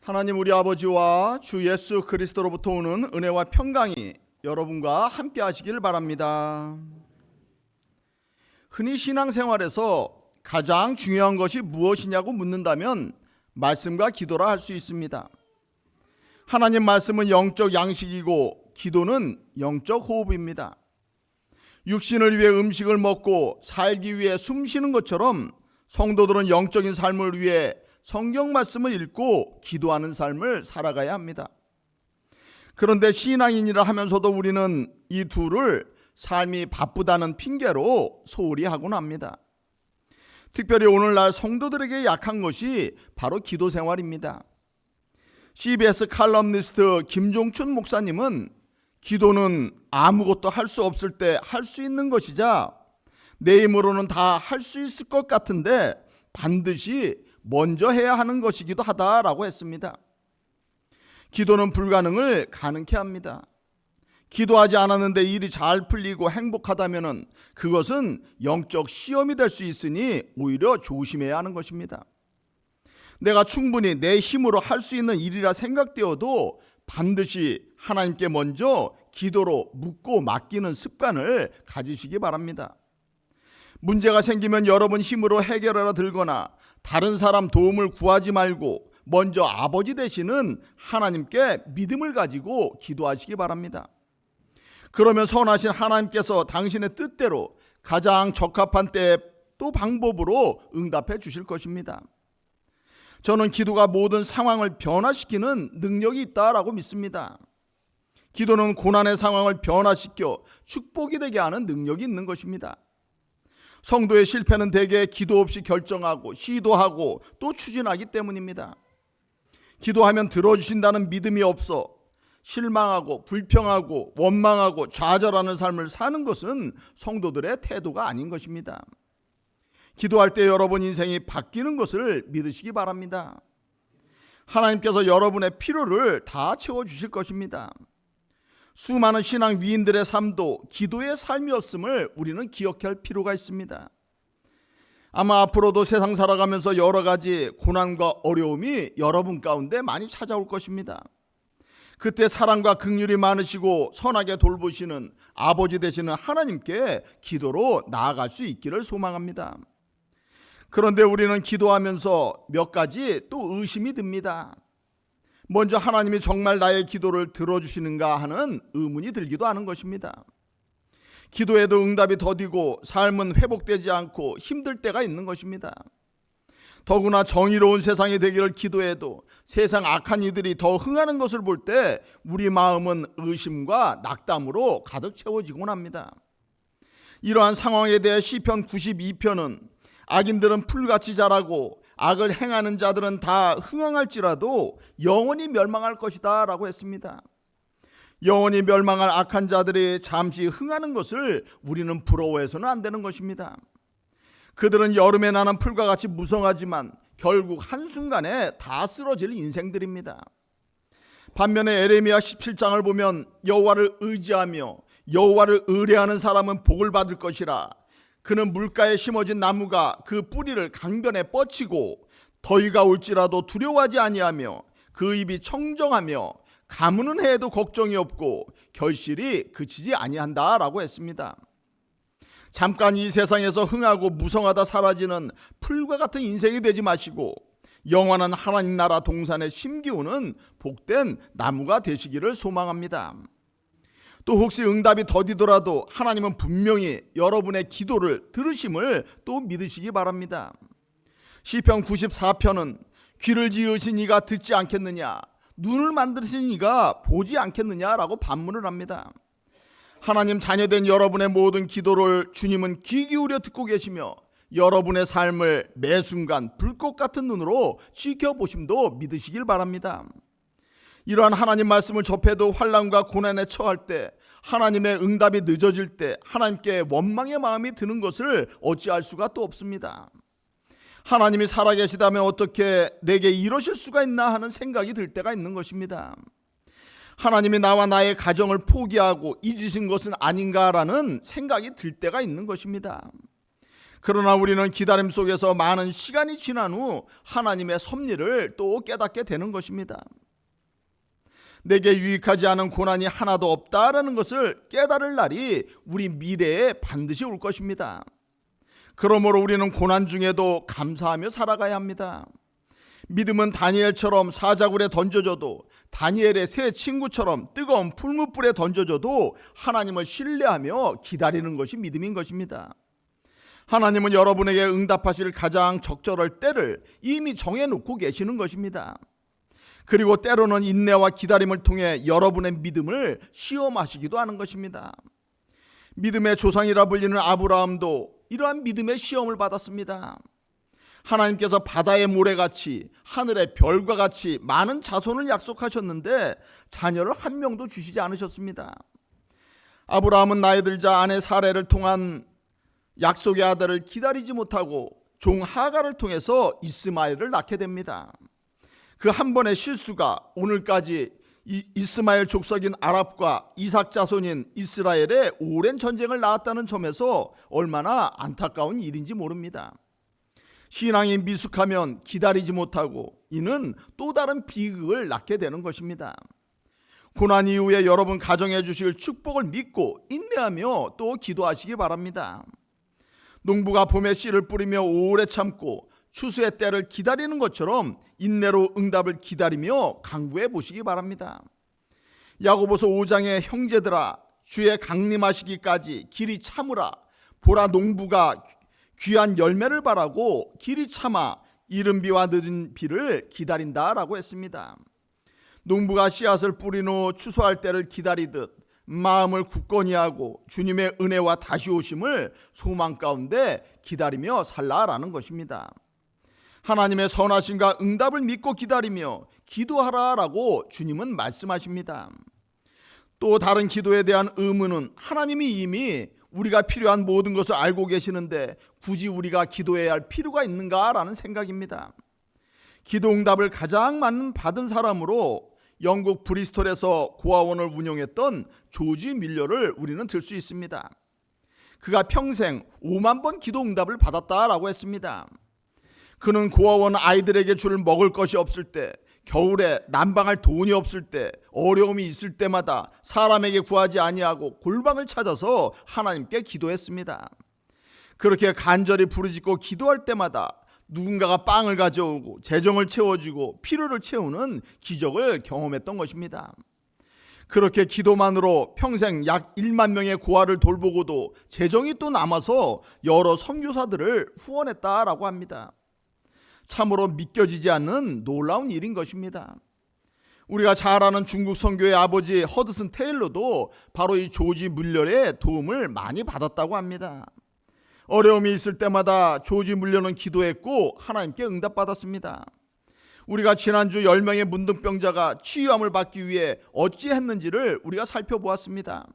하나님 우리 아버지와 주 예수 그리스도로부터 오는 은혜와 평강이 여러분과 함께 하시길 바랍니다. 흔히 신앙생활에서 가장 중요한 것이 무엇이냐고 묻는다면 말씀과 기도라 할 수 있습니다. 하나님 말씀은 영적 양식이고 기도는 영적 호흡입니다. 육신을 위해 음식을 먹고 살기 위해 숨 쉬는 것처럼 성도들은 영적인 삶을 위해 성경 말씀을 읽고 기도하는 삶을 살아가야 합니다. 그런데 신앙인이라 하면서도 우리는 이 둘을 삶이 바쁘다는 핑계로 소홀히 하곤 합니다. 특별히 오늘날 성도들에게 약한 것이 바로 기도 생활입니다. CBS 칼럼니스트 김종춘 목사님은 기도는 아무것도 할 수 없을 때 할 수 있는 것이자 내 힘으로는 다 할 수 있을 것 같은데 반드시 먼저 해야 하는 것이기도 하다라고 했습니다. 기도는 불가능을 가능케 합니다. 기도하지 않았는데 일이 잘 풀리고 행복하다면 그것은 영적 시험이 될 수 있으니 오히려 조심해야 하는 것입니다. 내가 충분히 내 힘으로 할 수 있는 일이라 생각되어도 반드시 하나님께 먼저 기도로 묻고 맡기는 습관을 가지시기 바랍니다. 문제가 생기면 여러분 힘으로 해결하러 들거나 다른 사람 도움을 구하지 말고 먼저 아버지 되시는 하나님께 믿음을 가지고 기도하시기 바랍니다. 그러면 선하신 하나님께서 당신의 뜻대로 가장 적합한 때에 또 방법으로 응답해 주실 것입니다. 저는 기도가 모든 상황을 변화시키는 능력이 있다라고 믿습니다. 기도는 고난의 상황을 변화시켜 축복이 되게 하는 능력이 있는 것입니다. 성도의 실패는 대개 기도 없이 결정하고 시도하고 또 추진하기 때문입니다. 기도하면 들어주신다는 믿음이 없어 실망하고 불평하고 원망하고 좌절하는 삶을 사는 것은 성도들의 태도가 아닌 것입니다. 기도할 때 여러분 인생이 바뀌는 것을 믿으시기 바랍니다. 하나님께서 여러분의 필요를 다 채워주실 것입니다. 수많은 신앙 위인들의 삶도 기도의 삶이었음을 우리는 기억할 필요가 있습니다. 아마 앞으로도 세상 살아가면서 여러 가지 고난과 어려움이 여러분 가운데 많이 찾아올 것입니다. 그때 사랑과 긍휼이 많으시고 선하게 돌보시는 아버지 되시는 하나님께 기도로 나아갈 수 있기를 소망합니다. 그런데 우리는 기도하면서 몇 가지 또 의심이 듭니다. 먼저 하나님이 정말 나의 기도를 들어주시는가 하는 의문이 들기도 하는 것입니다. 기도에도 응답이 더디고 삶은 회복되지 않고 힘들 때가 있는 것입니다. 더구나 정의로운 세상이 되기를 기도해도 세상 악한 이들이 더 흥하는 것을 볼 때 우리 마음은 의심과 낙담으로 가득 채워지곤 합니다. 이러한 상황에 대해 시편 92편은 악인들은 풀같이 자라고 악을 행하는 자들은 다 흥황할지라도 영원히 멸망할 것이다 라고 했습니다. 영원히 멸망할 악한 자들이 잠시 흥하는 것을 우리는 부러워해서는 안 되는 것입니다. 그들은 여름에 나는 풀과 같이 무성하지만 결국 한순간에 다 쓰러질 인생들입니다. 반면에 에레미야 17장을 보면 여호와를 의지하며 여호와를 의뢰하는 사람은 복을 받을 것이라. 그는 물가에 심어진 나무가 그 뿌리를 강변에 뻗치고 더위가 올지라도 두려워하지 아니하며 그 입이 청정하며 가무는 해에도 걱정이 없고 결실이 그치지 아니한다라고 했습니다. 잠깐 이 세상에서 흥하고 무성하다 사라지는 풀과 같은 인생이 되지 마시고 영원한 하나님 나라 동산에 심기우는 복된 나무가 되시기를 소망합니다. 또 혹시 응답이 더디더라도 하나님은 분명히 여러분의 기도를 들으심을 또 믿으시기 바랍니다. 시편 94편은 귀를 지으신 이가 듣지 않겠느냐, 눈을 만드신 이가 보지 않겠느냐라고 반문을 합니다. 하나님 자녀된 여러분의 모든 기도를 주님은 귀 기울여 듣고 계시며 여러분의 삶을 매 순간 불꽃 같은 눈으로 지켜보심도 믿으시길 바랍니다. 이러한 하나님 말씀을 접해도 환난과 고난에 처할 때, 하나님의 응답이 늦어질 때 하나님께 원망의 마음이 드는 것을 어찌할 수가 또 없습니다. 하나님이 살아계시다면 어떻게 내게 이러실 수가 있나 하는 생각이 들 때가 있는 것입니다. 하나님이 나와 나의 가정을 포기하고 잊으신 것은 아닌가라는 생각이 들 때가 있는 것입니다. 그러나 우리는 기다림 속에서 많은 시간이 지난 후 하나님의 섭리를 또 깨닫게 되는 것입니다. 내게 유익하지 않은 고난이 하나도 없다라는 것을 깨달을 날이 우리 미래에 반드시 올 것입니다. 그러므로 우리는 고난 중에도 감사하며 살아가야 합니다. 믿음은 다니엘처럼 사자굴에 던져져도, 다니엘의 세 친구처럼 뜨거운 풀무불에 던져져도 하나님을 신뢰하며 기다리는 것이 믿음인 것입니다. 하나님은 여러분에게 응답하실 가장 적절할 때를 이미 정해놓고 계시는 것입니다. 그리고 때로는 인내와 기다림을 통해 여러분의 믿음을 시험하시기도 하는 것입니다. 믿음의 조상이라 불리는 아브라함도 이러한 믿음의 시험을 받았습니다. 하나님께서 바다의 모래같이 하늘의 별과 같이 많은 자손을 약속하셨는데 자녀를 한 명도 주시지 않으셨습니다. 아브라함은 나이 들자 아내 사레를 통한 약속의 아들을 기다리지 못하고 종 하갈을 통해서 이스마엘을 낳게 됩니다. 그 한 번의 실수가 오늘까지 이스마엘 족속인 아랍과 이삭 자손인 이스라엘의 오랜 전쟁을 낳았다는 점에서 얼마나 안타까운 일인지 모릅니다. 신앙이 미숙하면 기다리지 못하고 이는 또 다른 비극을 낳게 되는 것입니다. 고난 이후에 여러분 가정해 주실 축복을 믿고 인내하며 또 기도하시기 바랍니다. 농부가 봄에 씨를 뿌리며 오래 참고 추수의 때를 기다리는 것처럼 인내로 응답을 기다리며 강구해 보시기 바랍니다. 야고보서 5장의 형제들아 주의 강림하시기까지 길이 참으라. 보라 농부가 귀한 열매를 바라고 길이 참아 이른 비와 늦은 비를 기다린다라고 했습니다. 농부가 씨앗을 뿌린 후 추수할 때를 기다리듯 마음을 굳건히 하고 주님의 은혜와 다시 오심을 소망 가운데 기다리며 살라라는 것입니다. 하나님의 선하심과 응답을 믿고 기다리며 기도하라라고 주님은 말씀하십니다. 또 다른 기도에 대한 의무는 하나님이 이미 우리가 필요한 모든 것을 알고 계시는데 굳이 우리가 기도해야 할 필요가 있는가라는 생각입니다. 기도 응답을 가장 많이 받은 사람으로 영국 브리스톨에서 고아원을 운영했던 조지 밀러를 우리는 들 수 있습니다. 그가 평생 5만 번 기도 응답을 받았다라고 했습니다. 그는 고아원 아이들에게 줄 먹을 것이 없을 때, 겨울에 난방할 돈이 없을 때, 어려움이 있을 때마다 사람에게 구하지 아니하고 골방을 찾아서 하나님께 기도했습니다. 그렇게 간절히 부르짖고 기도할 때마다 누군가가 빵을 가져오고 재정을 채워주고 필요를 채우는 기적을 경험했던 것입니다. 그렇게 기도만으로 평생 약 1만 명의 고아를 돌보고도 재정이 또 남아서 여러 선교사들을 후원했다라고 합니다. 참으로 믿겨지지 않는 놀라운 일인 것입니다. 우리가 잘 아는 중국 선교의 아버지 허드슨 테일러도 바로 이 조지 물러의 도움을 많이 받았다고 합니다. 어려움이 있을 때마다 조지 물러는 기도했고 하나님께 응답받았습니다. 우리가 지난주 10명의 문둥병자가 치유함을 받기 위해 어찌했는지를 우리가 살펴보았습니다.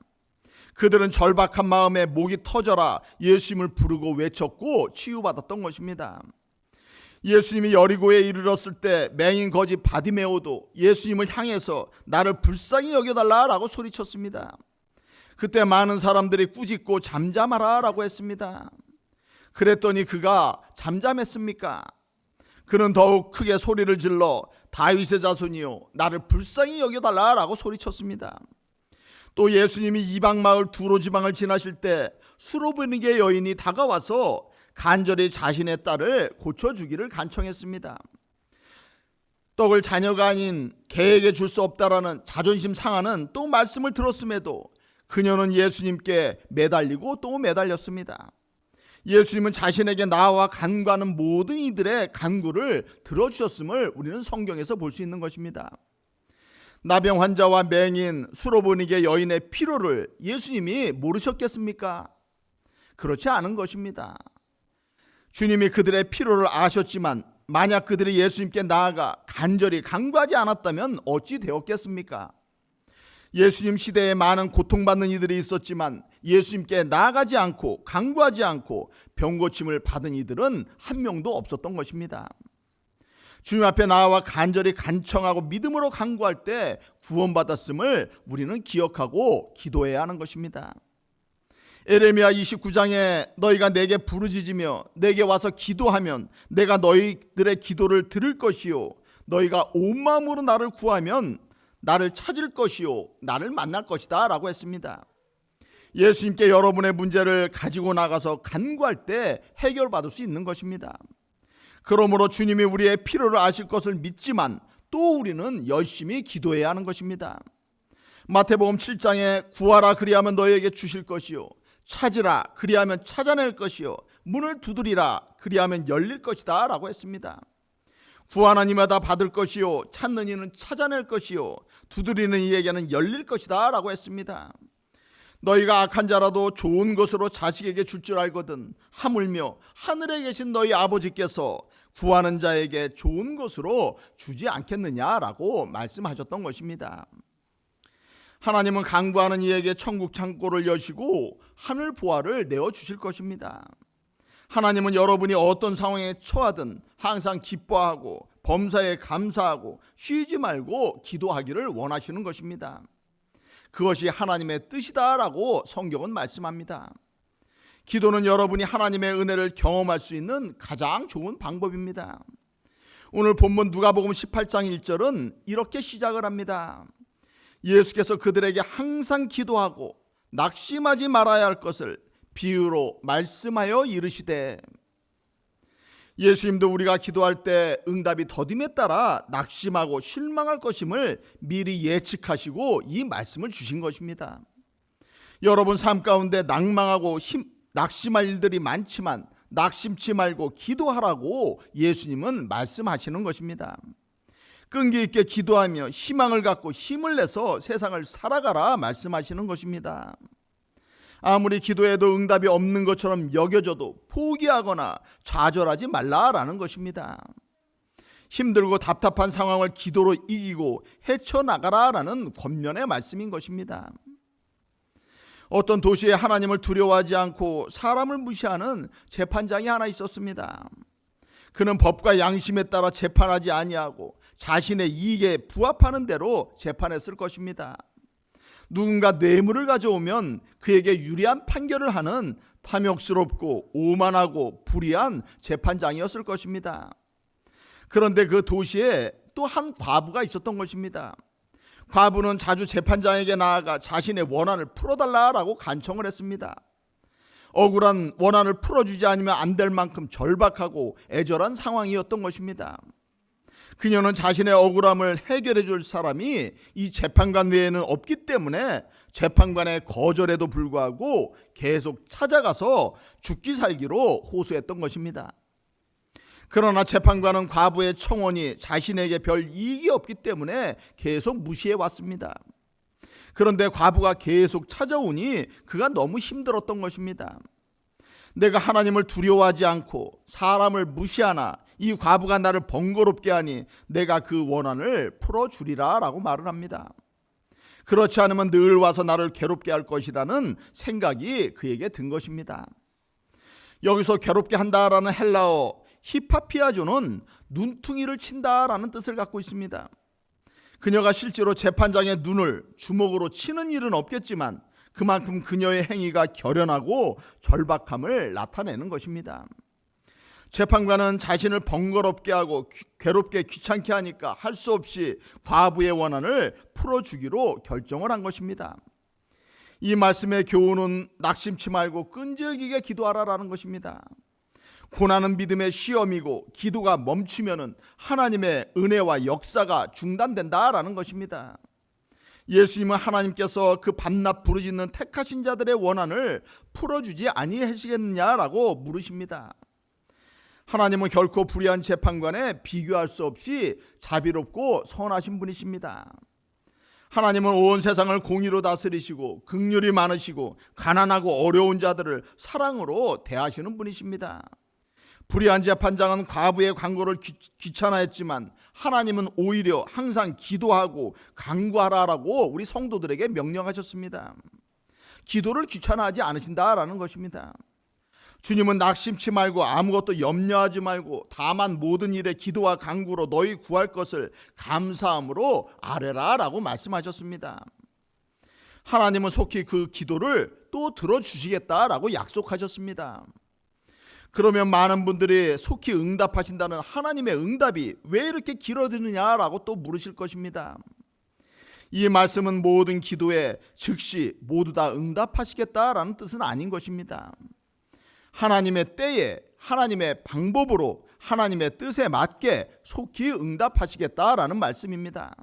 그들은 절박한 마음에 목이 터져라 예수님을 부르고 외쳤고 치유받았던 것입니다. 예수님이 여리고에 이르렀을 때 맹인 거지 바디메오도 예수님을 향해서 나를 불쌍히 여겨달라라고 소리쳤습니다. 그때 많은 사람들이 꾸짖고 잠잠하라라고 했습니다. 그랬더니 그가 잠잠했습니까? 그는 더욱 크게 소리를 질러 다윗의 자손이요 나를 불쌍히 여겨달라라고 소리쳤습니다. 또 예수님이 이방 마을 두로 지방을 지나실 때 수로베니게 여인이 다가와서 간절히 자신의 딸을 고쳐주기를 간청했습니다. 떡을 자녀가 아닌 개에게 줄 수 없다라는 자존심 상하는 또 말씀을 들었음에도 그녀는 예수님께 매달리고 또 매달렸습니다. 예수님은 자신에게 나와 간구하는 모든 이들의 간구를 들어주셨음을 우리는 성경에서 볼 수 있는 것입니다. 나병 환자와 맹인, 수로보니게 여인의 필요를 예수님이 모르셨겠습니까? 그렇지 않은 것입니다. 주님이 그들의 필요를 아셨지만 만약 그들이 예수님께 나아가 간절히 간구하지 않았다면 어찌 되었겠습니까? 예수님 시대에 많은 고통받는 이들이 있었지만 예수님께 나아가지 않고 간구하지 않고 병고침을 받은 이들은 한 명도 없었던 것입니다. 주님 앞에 나와 간절히 간청하고 믿음으로 간구할 때 구원받았음을 우리는 기억하고 기도해야 하는 것입니다. 에레미야 29장에 너희가 내게 부르짖으며 내게 와서 기도하면 내가 너희들의 기도를 들을 것이요 너희가 온 마음으로 나를 구하면 나를 찾을 것이요 나를 만날 것이다 라고 했습니다. 예수님께 여러분의 문제를 가지고 나가서 간구할 때 해결받을 수 있는 것입니다. 그러므로 주님이 우리의 필요를 아실 것을 믿지만 또 우리는 열심히 기도해야 하는 것입니다. 마태복음 7장에 구하라 그리하면 너희에게 주실 것이요 찾으라 그리하면 찾아낼 것이요 문을 두드리라 그리하면 열릴 것이다 라고 했습니다. 구하는 이마다 받을 것이요 찾는 이는 찾아낼 것이요 두드리는 이에게는 열릴 것이다 라고 했습니다. 너희가 악한 자라도 좋은 것으로 자식에게 줄 줄 알거든 하물며 하늘에 계신 너희 아버지께서 구하는 자에게 좋은 것으로 주지 않겠느냐라고 말씀하셨던 것입니다. 하나님은 간구하는 이에게 천국 창고를 여시고 하늘 보화를 내어주실 것입니다. 하나님은 여러분이 어떤 상황에 처하든 항상 기뻐하고 범사에 감사하고 쉬지 말고 기도하기를 원하시는 것입니다. 그것이 하나님의 뜻이다라고 성경은 말씀합니다. 기도는 여러분이 하나님의 은혜를 경험할 수 있는 가장 좋은 방법입니다. 오늘 본문 누가복음 18장 1절은 이렇게 시작을 합니다. 예수께서 그들에게 항상 기도하고 낙심하지 말아야 할 것을 비유로 말씀하여 이르시되. 예수님도 우리가 기도할 때 응답이 더딤에 따라 낙심하고 실망할 것임을 미리 예측하시고 이 말씀을 주신 것입니다. 여러분 삶 가운데 낭망하고 낙심할 일들이 많지만 낙심치 말고 기도하라고 예수님은 말씀하시는 것입니다. 끈기 있게 기도하며 희망을 갖고 힘을 내서 세상을 살아가라 말씀하시는 것입니다. 아무리 기도해도 응답이 없는 것처럼 여겨져도 포기하거나 좌절하지 말라라는 것입니다. 힘들고 답답한 상황을 기도로 이기고 헤쳐나가라라는 권면의 말씀인 것입니다. 어떤 도시에 하나님을 두려워하지 않고 사람을 무시하는 재판장이 하나 있었습니다. 그는 법과 양심에 따라 재판하지 아니하고 자신의 이익에 부합하는 대로 재판했을 것입니다. 누군가 뇌물을 가져오면 그에게 유리한 판결을 하는 탐욕스럽고 오만하고 불의한 재판장이었을 것입니다. 그런데 그 도시에 또 한 과부가 있었던 것입니다. 과부는 자주 재판장에게 나아가 자신의 원한을 풀어달라고 간청을 했습니다. 억울한 원한을 풀어주지 않으면 안 될 만큼 절박하고 애절한 상황이었던 것입니다. 그녀는 자신의 억울함을 해결해 줄 사람이 이 재판관 외에는 없기 때문에 재판관의 거절에도 불구하고 계속 찾아가서 죽기 살기로 호소했던 것입니다. 그러나 재판관은 과부의 청원이 자신에게 별 이익이 없기 때문에 계속 무시해 왔습니다. 그런데 과부가 계속 찾아오니 그가 너무 힘들었던 것입니다. 내가 하나님을 두려워하지 않고 사람을 무시하나 이 과부가 나를 번거롭게 하니 내가 그 원한을 풀어주리라 라고 말을 합니다. 그렇지 않으면 늘 와서 나를 괴롭게 할 것이라는 생각이 그에게 든 것입니다. 여기서 괴롭게 한다라는 헬라어 히파피아조는 눈퉁이를 친다라는 뜻을 갖고 있습니다. 그녀가 실제로 재판장의 눈을 주먹으로 치는 일은 없겠지만 그만큼 그녀의 행위가 결연하고 절박함을 나타내는 것입니다. 재판관은 자신을 번거롭게 하고 괴롭게 귀찮게 하니까 할 수 없이 과부의 원한을 풀어주기로 결정을 한 것입니다. 이 말씀의 교훈은 낙심치 말고 끈질기게 기도하라라는 것입니다. 고난은 믿음의 시험이고 기도가 멈추면 하나님의 은혜와 역사가 중단된다라는 것입니다. 예수님은 하나님께서 그 밤낮 부르짖는 택하신 자들의 원한을 풀어주지 아니하시겠느냐라고 물으십니다. 하나님은 결코 불의한 재판관에 비교할 수 없이 자비롭고 선하신 분이십니다. 하나님은 온 세상을 공의로 다스리시고 긍휼이 많으시고 가난하고 어려운 자들을 사랑으로 대하시는 분이십니다. 불의한 재판장은 과부의 간구를 귀찮아했지만 하나님은 오히려 항상 기도하고 간구하라라고 우리 성도들에게 명령하셨습니다. 기도를 귀찮아하지 않으신다라는 것입니다. 주님은 낙심치 말고 아무것도 염려하지 말고 다만 모든 일에 기도와 간구로 너희 구할 것을 감사함으로 아뢰라라고 말씀하셨습니다. 하나님은 속히 그 기도를 또 들어주시겠다라고 약속하셨습니다. 그러면 많은 분들이 속히 응답하신다는 하나님의 응답이 왜 이렇게 길어지느냐라고 또 물으실 것입니다. 이 말씀은 모든 기도에 즉시 모두 다 응답하시겠다라는 뜻은 아닌 것입니다. 하나님의 때에 하나님의 방법으로 하나님의 뜻에 맞게 속히 응답하시겠다라는 말씀입니다.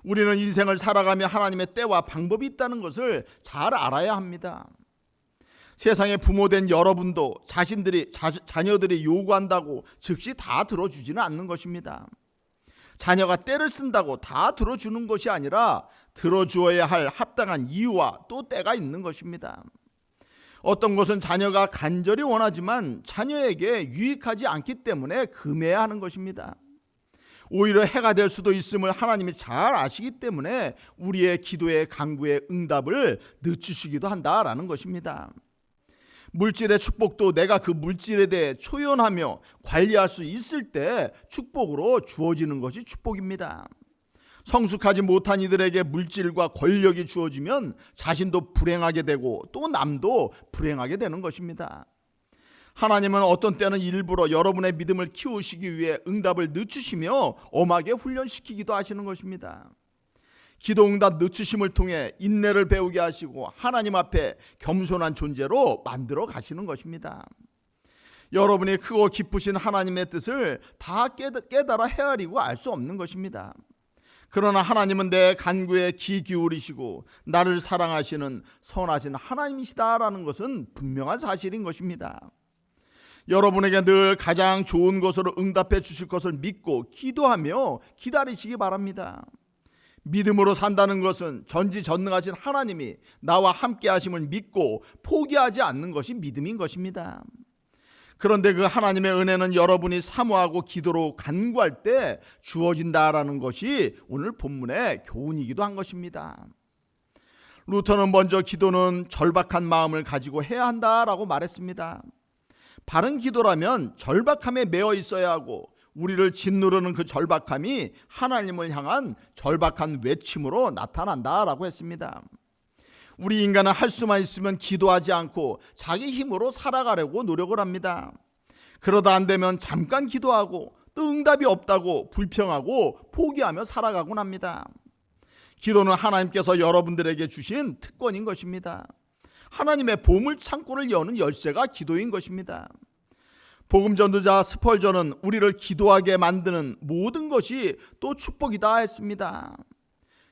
우리는 인생을 살아가며 하나님의 때와 방법이 있다는 것을 잘 알아야 합니다. 세상의 부모된 여러분도 자녀들이 요구한다고 즉시 다 들어주지는 않는 것입니다. 자녀가 때를 쓴다고 다 들어주는 것이 아니라 들어주어야 할 합당한 이유와 또 때가 있는 것입니다. 어떤 것은 자녀가 간절히 원하지만 자녀에게 유익하지 않기 때문에 금해야 하는 것입니다. 오히려 해가 될 수도 있음을 하나님이 잘 아시기 때문에 우리의 기도의 간구의 응답을 늦추시기도 한다라는 것입니다. 물질의 축복도 내가 그 물질에 대해 초연하며 관리할 수 있을 때 축복으로 주어지는 것이 축복입니다. 성숙하지 못한 이들에게 물질과 권력이 주어지면 자신도 불행하게 되고 또 남도 불행하게 되는 것입니다. 하나님은 어떤 때는 일부러 여러분의 믿음을 키우시기 위해 응답을 늦추시며 엄하게 훈련시키기도 하시는 것입니다. 기도응답 늦추심을 통해 인내를 배우게 하시고 하나님 앞에 겸손한 존재로 만들어 가시는 것입니다. 여러분이 크고 깊으신 하나님의 뜻을 다 깨달아 헤아리고 알 수 없는 것입니다. 그러나 하나님은 내 간구에 귀 기울이시고 나를 사랑하시는 선하신 하나님이시다라는 것은 분명한 사실인 것입니다. 여러분에게 늘 가장 좋은 것으로 응답해 주실 것을 믿고 기도하며 기다리시기 바랍니다. 믿음으로 산다는 것은 전지전능하신 하나님이 나와 함께 하심을 믿고 포기하지 않는 것이 믿음인 것입니다. 그런데 그 하나님의 은혜는 여러분이 사모하고 기도로 간구할 때 주어진다라는 것이 오늘 본문의 교훈이기도 한 것입니다. 루터는 먼저 기도는 절박한 마음을 가지고 해야 한다라고 말했습니다. 바른 기도라면 절박함에 매여 있어야 하고 우리를 짓누르는 그 절박함이 하나님을 향한 절박한 외침으로 나타난다라고 했습니다. 우리 인간은 할 수만 있으면 기도하지 않고 자기 힘으로 살아가려고 노력을 합니다. 그러다 안 되면 잠깐 기도하고 또 응답이 없다고 불평하고 포기하며 살아가곤 합니다. 기도는 하나님께서 여러분들에게 주신 특권인 것입니다. 하나님의 보물 창고를 여는 열쇠가 기도인 것입니다. 복음 전도자 스펄전은 우리를 기도하게 만드는 모든 것이 또 축복이다 했습니다.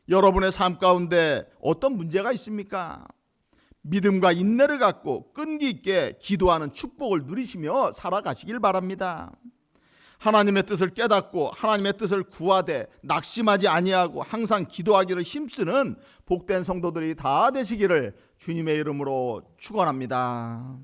여러분의 삶 가운데 어떤 문제가 있습니까? 믿음과 인내를 갖고 끈기 있게 기도하는 축복을 누리시며 살아가시길 바랍니다. 하나님의 뜻을 깨닫고 하나님의 뜻을 구하되 낙심하지 아니하고 항상 기도하기를 힘쓰는 복된 성도들이 다 되시기를 주님의 이름으로 축원합니다.